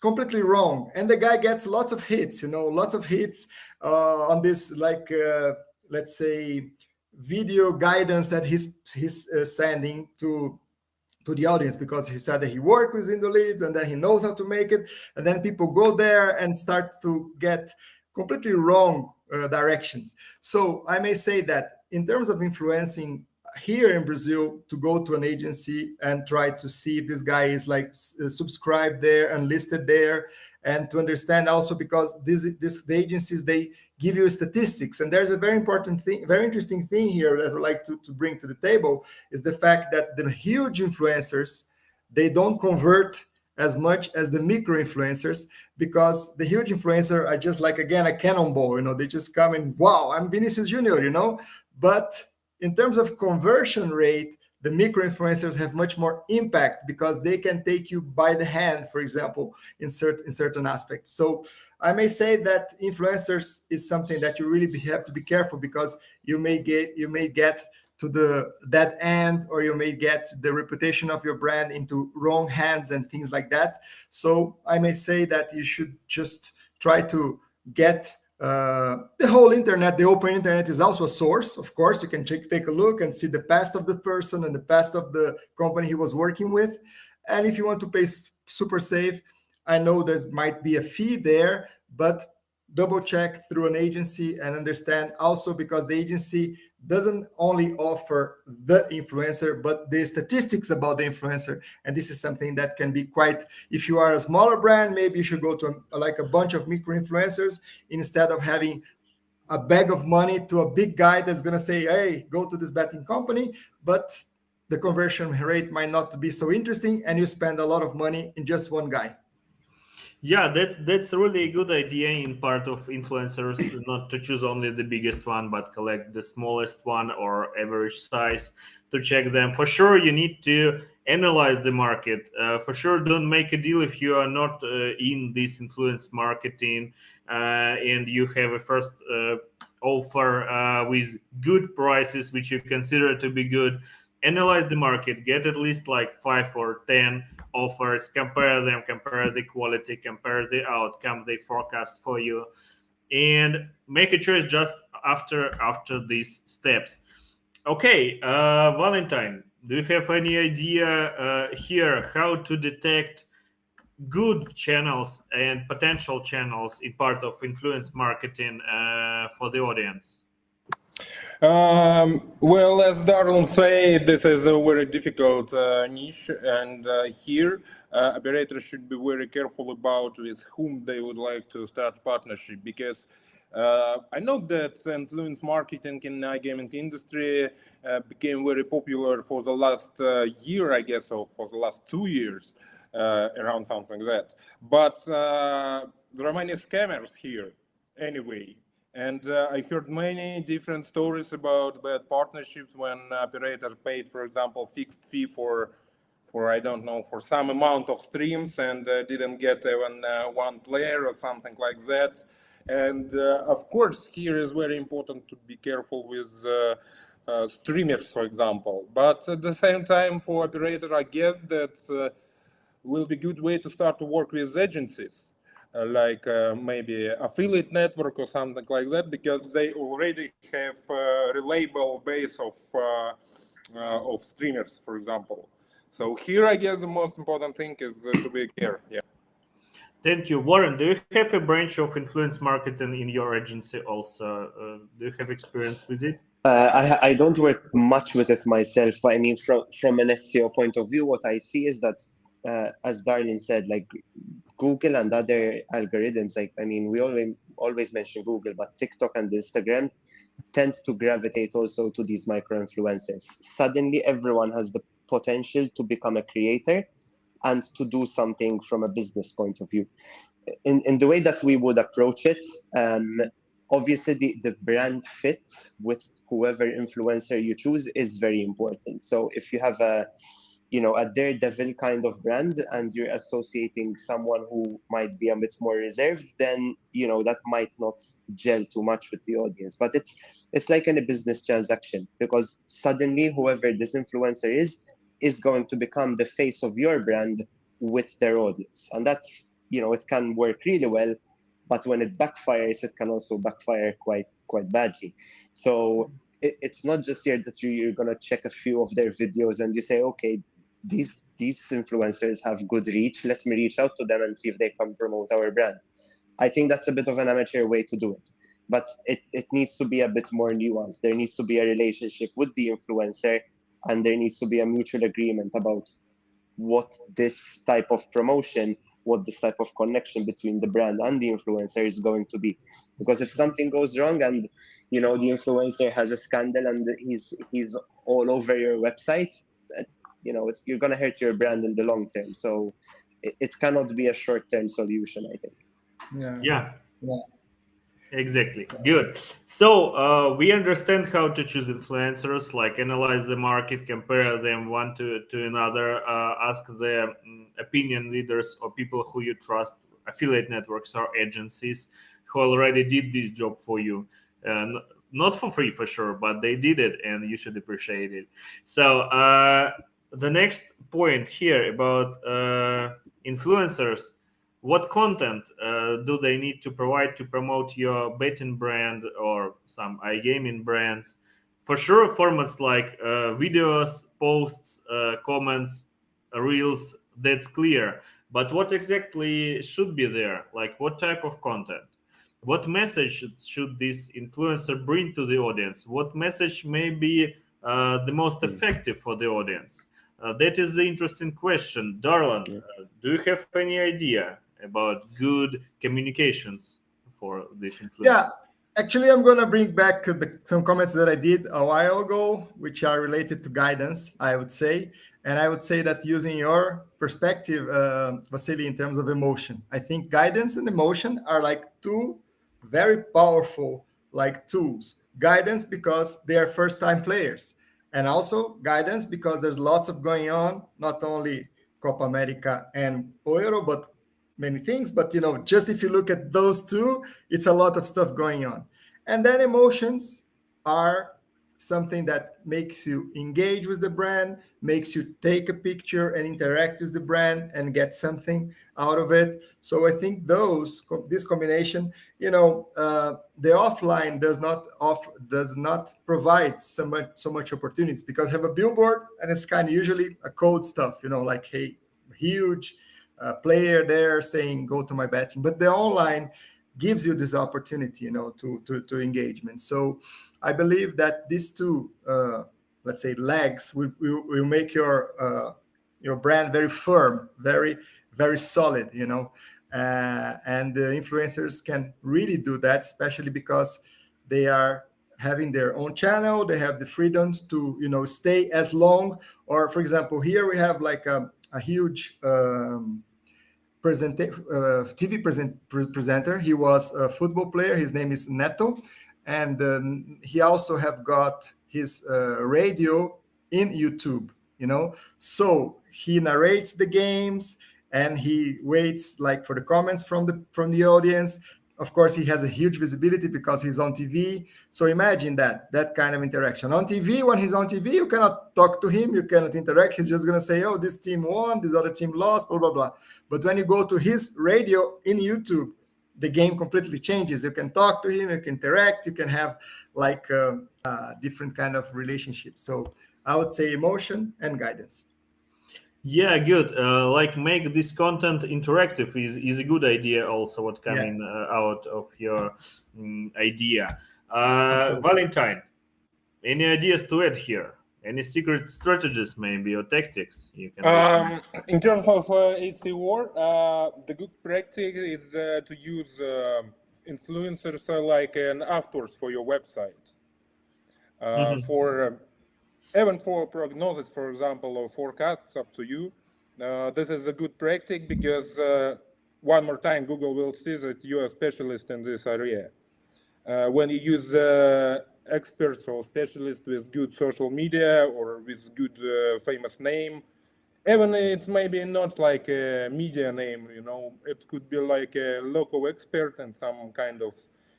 completely wrong. And the guy gets lots of hits, lots of hits on this, like let's say, video guidance that he's sending to the audience, because he said that he worked with Leads and then he knows how to make it, and then people go there and start to get completely wrong directions. So I may say that in terms of influencing here in Brazil, to go to an agency and try to see if this guy is like subscribed there and listed there, and to understand also, because the agencies, they give you statistics, and there's a very important thing, very interesting thing here that I would like to bring to the table, is the fact that the huge influencers, they don't convert as much as the micro influencers, because the huge influencer are just like, again, a cannonball, they just come and, wow, I'm Vinicius Júnior, but in terms of conversion rate, the micro influencers have much more impact, because they can take you by the hand, for example, in certain aspects. So I may say that influencers is something that you really have to be careful, because you may get to that end, or you may get the reputation of your brand into wrong hands and things like that. So I may say that you should just try to get the whole internet. The open internet is also a source. Of course, you can take a look and see the past of the person and the past of the company he was working with. And if you want to pay super safe, I know there might be a fee there, but double check through an agency and understand also, because the agency doesn't only offer the influencer, but the statistics about the influencer. And this is something that can be quite, if you are a smaller brand, maybe you should go to a bunch of micro influencers instead of having a bag of money to a big guy that's going to say, hey, go to this betting company. But the conversion rate might not be so interesting, and you spend a lot of money in just one guy. Yeah, that's really a good idea in part of influencers, not to choose only the biggest one, but collect the smallest one or average size to check them. For sure, you need to analyze the market. For sure, don't make a deal if you are not in this influence marketing and you have a first offer with good prices, which you consider to be good. Analyze the market, get at least like 5 or 10 offers, compare them, compare the quality, compare the outcome they forecast for you, and make a choice just after these steps. Okay, Valentine, do you have any idea here how to detect good channels and potential channels in part of influence marketing for the audience? Well, as Darlan said, this is a very difficult niche, and here operators should be very careful about with whom they would like to start partnership, because I know that influence marketing in iGaming industry became very popular for the last year, I guess, or for the last 2 years, around something like that. But there are many scammers here anyway. And I heard many different stories about bad partnerships when operator paid, for example, fixed fee for I don't know, for some amount of streams, and didn't get even one player or something like that. And of course, here is very important to be careful with streamers, for example. But at the same time, for operator, I get that will be a good way to start to work with agencies. Like maybe affiliate network or something like that, because they already have a reliable base of streamers, for example. So here, I guess the most important thing is to be clear. Yeah. Thank you, Warren. Do you have a branch of influence marketing in your agency also? Do you have experience with it? I don't work much with it myself, but I mean, from an SEO point of view, what I see is that, as Darlan said, like Google and other algorithms, like, I mean, we always mention Google, but TikTok and Instagram tend to gravitate also to these micro influencers. Suddenly, everyone has the potential to become a creator and to do something from a business point of view. In the way that we would approach it, obviously the brand fit with whoever influencer you choose is very important. So if you have a Daredevil kind of brand and you're associating someone who might be a bit more reserved, then that might not gel too much with the audience. But it's like in a business transaction, because suddenly whoever this influencer is going to become the face of your brand with their audience, and that's it can work really well, but when it backfires, it can also backfire quite badly. So it's not just here that you're going to check a few of their videos and you say, okay, these influencers have good reach, let me reach out to them and see if they can promote our brand. I think that's a bit of an amateur way to do it, but it needs to be a bit more nuanced. There needs to be a relationship with the influencer, and there needs to be a mutual agreement about what this type of promotion, what this type of connection between the brand and the influencer is going to be. Because if something goes wrong and the influencer has a scandal and he's all over your website, you're going to hurt your brand in the long term. So it cannot be a short-term solution, I think. Yeah. Exactly. Good. So we understand how to choose influencers, like analyze the market, compare them one to another, ask the opinion leaders or people who you trust, affiliate networks or agencies who already did this job for you. Not for free, for sure, but they did it and you should appreciate it. So the next point here about influencers. What content do they need to provide to promote your betting brand or some iGaming brands? For sure, formats like videos, posts, comments, reels, that's clear. But what exactly should be there? Like what type of content? What message should this influencer bring to the audience? What message may be the most effective for the audience? That is the interesting question. Darlan, do you have any idea about good communications for this influencer? Yeah, actually, I'm going to bring back some comments that I did a while ago, which are related to guidance, I would say. And I would say that using your perspective, Vasilii, in terms of emotion, I think guidance and emotion are like two very powerful tools. Guidance because they are first-time players, and also guidance because there's lots of going on, not only Copa America and Euro, but many things. But just if you look at those two, it's a lot of stuff going on. And then emotions are something that makes you engage with the brand, makes you take a picture and interact with the brand and get something out of it. So I think this combination, the offline does not provide so much opportunities, because you have a billboard and it's kind of usually a code stuff, like, hey, huge player there saying go to my betting. But the online gives you this opportunity, to engagement. So I believe that these two, let's say, legs will make your brand very firm, very, very solid, and the influencers can really do that, especially because they are having their own channel. They have the freedom to, stay as long. Or, for example, here we have like a huge TV presenter. He was a football player. His name is Neto, and he also have got his radio in YouTube. So he narrates the games and he waits for the comments from the audience. Of course, he has a huge visibility because he's on TV. So imagine that kind of interaction. On TV, when he's on TV, you cannot talk to him, you cannot interact. He's just going to say, oh, this team won, this other team lost, blah, blah, blah. But when you go to his radio in YouTube, the game completely changes. You can talk to him, you can interact, you can have different kind of relationship. So I would say emotion and guidance. Yeah, good. Make this content interactive is a good idea. Also, what coming out of your idea, Valentin. Any ideas to add here? Any secret strategies, maybe, or tactics you can? In terms of SEO, the good practice is to use influencers like an authors for your website. For even for prognosis, for example, or forecasts, up to you. This is a good practice because one more time, Google will see that you are a specialist in this area. When you use experts or specialists with good social media or with good famous name, even it's maybe not like a media name, you know, it could be like a local expert in some kind of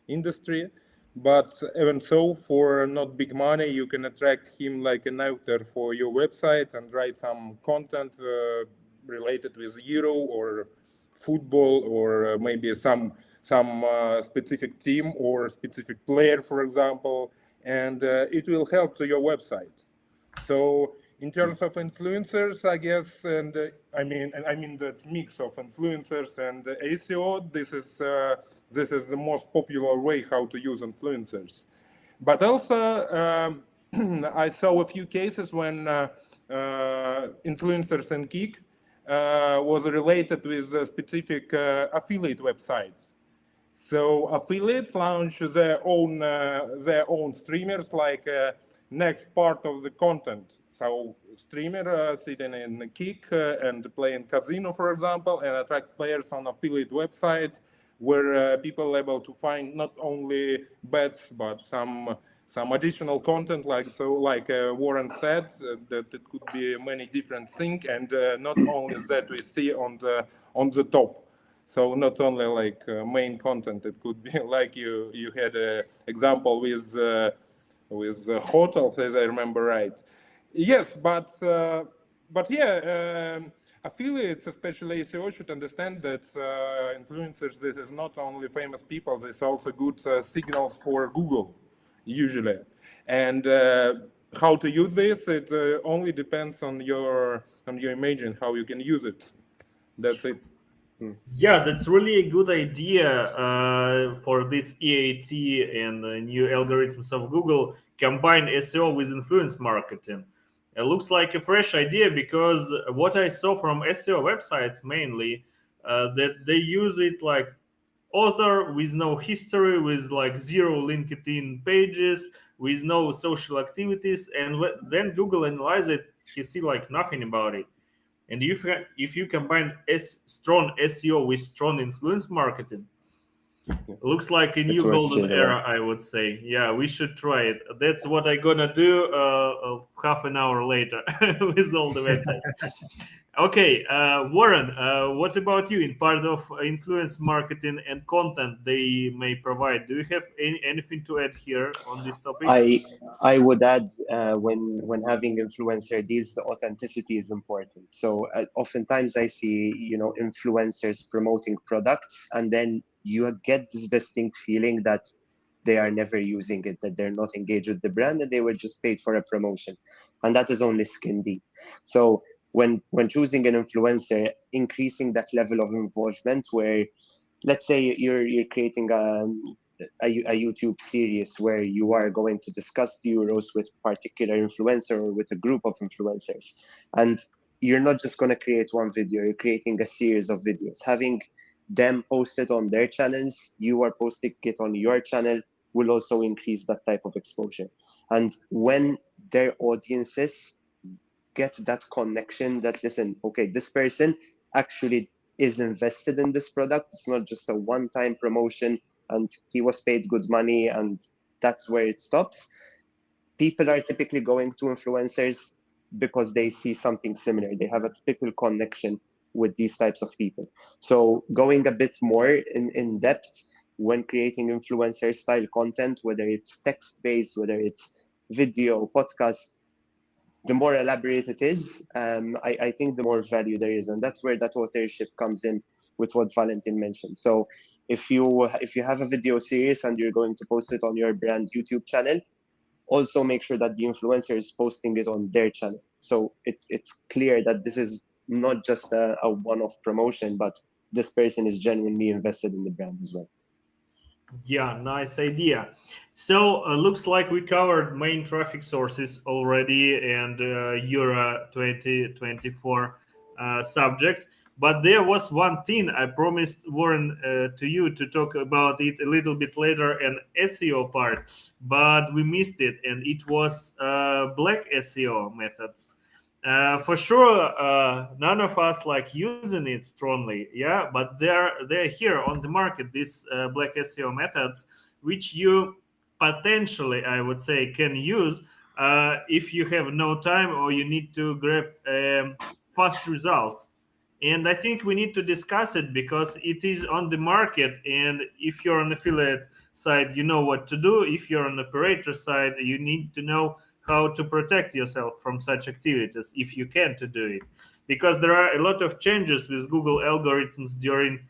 industry. But even so, for not big money, you can attract him like an author for your website and write some content related with Euro or football or maybe some specific team or specific player, for example, and it will help to your website. So in terms of influencers, I guess, and I mean that mix of influencers and SEO, this is the most popular way how to use influencers. But also, I saw a few cases when influencers and geek was related with specific affiliate websites. So affiliates launch their own streamers, like next part of the content. So streamer sitting in Kick and playing casino, for example, and attract players on affiliate website where people are able to find not only bets but some additional content, like Warren said, that it could be many different things, and not only that we see on the top. So not only like main content, it could be like you had an example with hotels, as I remember right. Yes, but yeah, affiliates, especially SEO, should understand that influencers, this is not only famous people, there's also good signals for Google, usually. And how to use this, it only depends on your image and how you can use it. That's it. Yeah, that's really a good idea for this EAT and new algorithms of Google. Combine SEO with influence marketing. It looks like a fresh idea because what I saw from SEO websites mainly that they use it like author with no history, with like zero LinkedIn pages, with no social activities, and then Google analyze it, he see like nothing about it. And if you combine strong SEO with strong influence marketing, it looks like a new golden era, I would say. Yeah, we should try it. That's what I'm gonna do half an hour later with all the websites. Okay, Warren, what about you in part of influence marketing and content they may provide? Do you have anything to add here on this topic? I would add when having influencer deals, the authenticity is important. So oftentimes I see influencers promoting products, and then you get this distinct feeling that they are never using it, that they're not engaged with the brand, and they were just paid for a promotion, and that is only skin deep. So when choosing an influencer, increasing that level of involvement, where let's say you're creating a YouTube series where you are going to discuss the Euros with a particular influencer or with a group of influencers. And you're not just going to create one video, you're creating a series of videos. Having them posted on their channels, you are posting it on your channel, will also increase that type of exposure. And when their audiences get that connection that, listen, okay, this person actually is invested in this product. It's not just a one-time promotion and he was paid good money and that's where it stops. People are typically going to influencers because they see something similar. They have a typical connection with these types of people. So going a bit more in depth when creating influencer style content, whether it's text-based, whether it's video, podcast, the more elaborate it is, I think the more value there is, and that's where that authorship comes in with what Valentin mentioned. So if you have a video series and you're going to post it on your brand YouTube channel, also make sure that the influencer is posting it on their channel. So it's clear that this is not just a one-off promotion, but this person is genuinely invested in the brand as well. Yeah, nice idea. So looks like we covered main traffic sources already and Euro 2024 subject. But there was one thing I promised Warren to you to talk about it a little bit later, an SEO part, but we missed it, and it was black SEO methods. For sure, none of us like using it strongly, yeah. But they're here on the market. These black SEO methods, which you potentially, I would say, can use if you have no time or you need to grab fast results. And I think we need to discuss it because it is on the market. And if you're on affiliate side, you know what to do. If you're on operator side, you need to know how to protect yourself from such activities if you can to do it, because there are a lot of changes with Google algorithms during,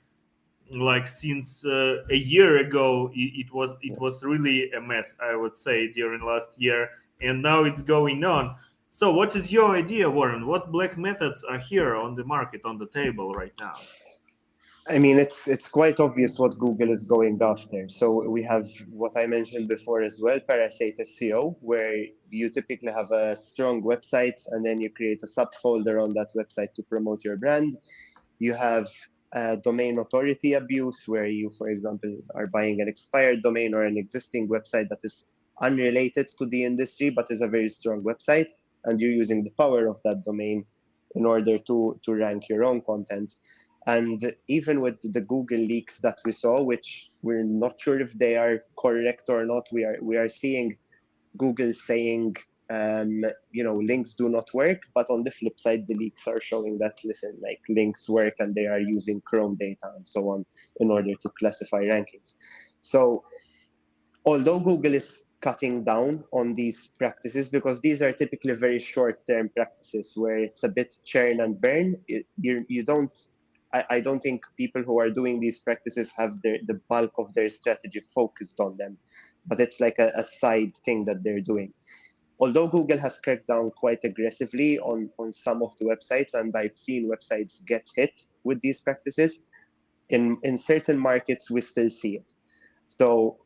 like, since a year ago. It was really a mess, I would say, during last year, and now it's going on. So what is your idea, Warren? What black methods are here on the market, on the table right now? I mean, it's quite obvious what Google is going after. So we have what I mentioned before as well, parasite SEO, where you typically have a strong website and then you create a subfolder on that website to promote your brand. You have domain authority abuse, where you, for example, are buying an expired domain or an existing website that is unrelated to the industry but is a very strong website, and you're using the power of that domain in order to rank your own content. And even with the Google leaks that we saw, which we're not sure if they are correct or not, we are seeing Google saying, links do not work. But on the flip side, the leaks are showing that, listen, like, links work, and they are using Chrome data and so on in order to classify rankings. So although Google is cutting down on these practices, because these are typically very short-term practices where it's a bit churn and burn, I don't think people who are doing these practices have the bulk of their strategy focused on them, but it's like a side thing that they're doing. Although Google has cracked down quite aggressively on some of the websites, and I've seen websites get hit with these practices, in certain markets, we still see it. So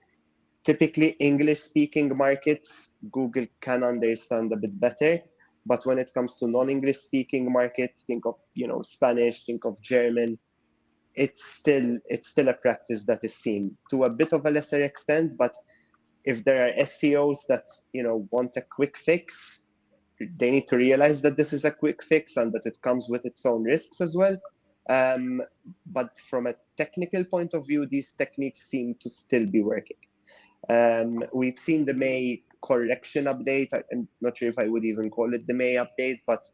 typically English-speaking markets, Google can understand a bit better. But when it comes to non-English speaking markets, think of Spanish, think of German, it's still a practice that is seen to a bit of a lesser extent. But if there are SEOs that want a quick fix, they need to realize that this is a quick fix and that it comes with its own risks as well. But from a technical point of view, these techniques seem to still be working. We've seen the May correction update. I'm not sure if I would even call it the May update, but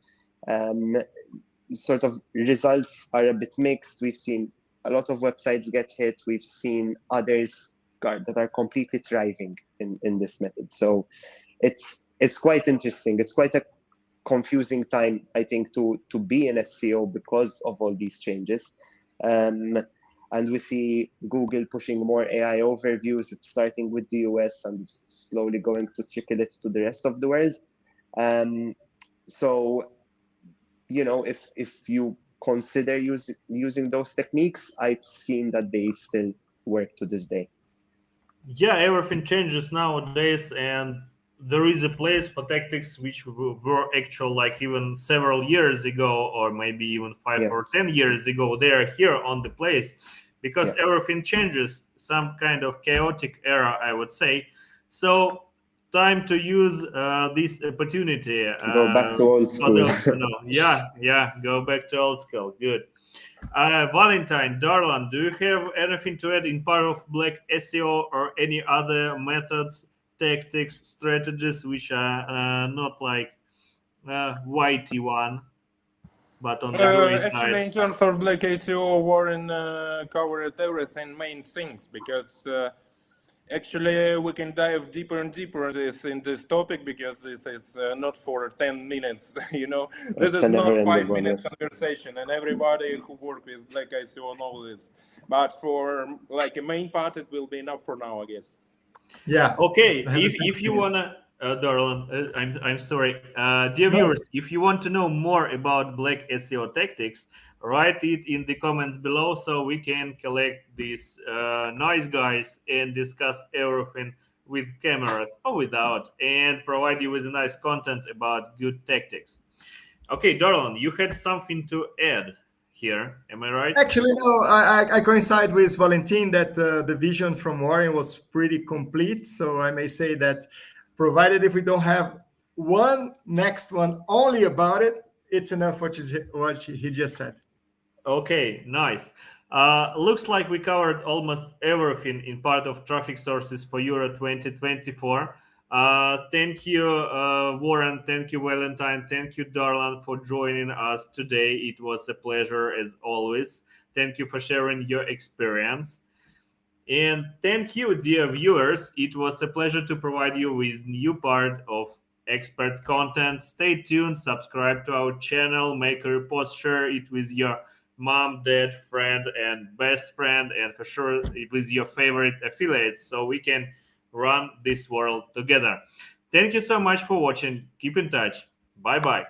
sort of results are a bit mixed. We've seen a lot of websites get hit. We've seen others that are completely thriving in this method. So it's quite interesting. It's quite a confusing time, I think, to be an SEO because of all these changes. And we see Google pushing more AI overviews. It's starting with the US and slowly going to trickle it to the rest of the world. So, if you consider using those techniques, I've seen that they still work to this day. Yeah, everything changes nowadays, and there is a place for tactics which were actual, like, even several years ago, or maybe even 5 or 10 years ago. They are here on the place because everything changes, some kind of chaotic era, I would say. So time to use this opportunity. Go back to old school. Yeah, go back to old school. Good. Valentin, Darlan, do you have anything to add in part of black SEO or any other methods, tactics, strategies which are not like whitey one, but on the gray Actually, side? in terms of black SEO, Warren covered everything, main things, because actually we can dive deeper and deeper in this topic, because it is not for 10 minutes, This is not 5 minute conversation, and everybody who work with black SEO knows this. But for like a main part, it will be enough for now, I guess. Yeah. Okay, if you wanna, Darlan, I'm sorry, dear viewers, if you want to know more about black SEO tactics, write it in the comments below so we can collect these nice guys and discuss everything with cameras or without, and provide you with nice content about good tactics. Okay, Darlan, you had something to add here, am I right? Actually, no, I coincide with Valentin that the vision from Warren was pretty complete. So I may say that, provided if we don't have one next one only about it, it's enough what he just said. Okay, nice. Looks like we covered almost everything in part of traffic sources for Euro 2024. Thank you, Warren. Thank you, Valentine. Thank you, Darlan, for joining us today. It was a pleasure as always. Thank you for sharing your experience. And thank you, dear viewers. It was a pleasure to provide you with new part of expert content. Stay tuned, subscribe to our channel, make a repost, share it with your mom, dad, friend, and best friend, and for sure with your favorite affiliates so we can run this world together. Thank you so much for watching. Keep in touch. Bye-bye.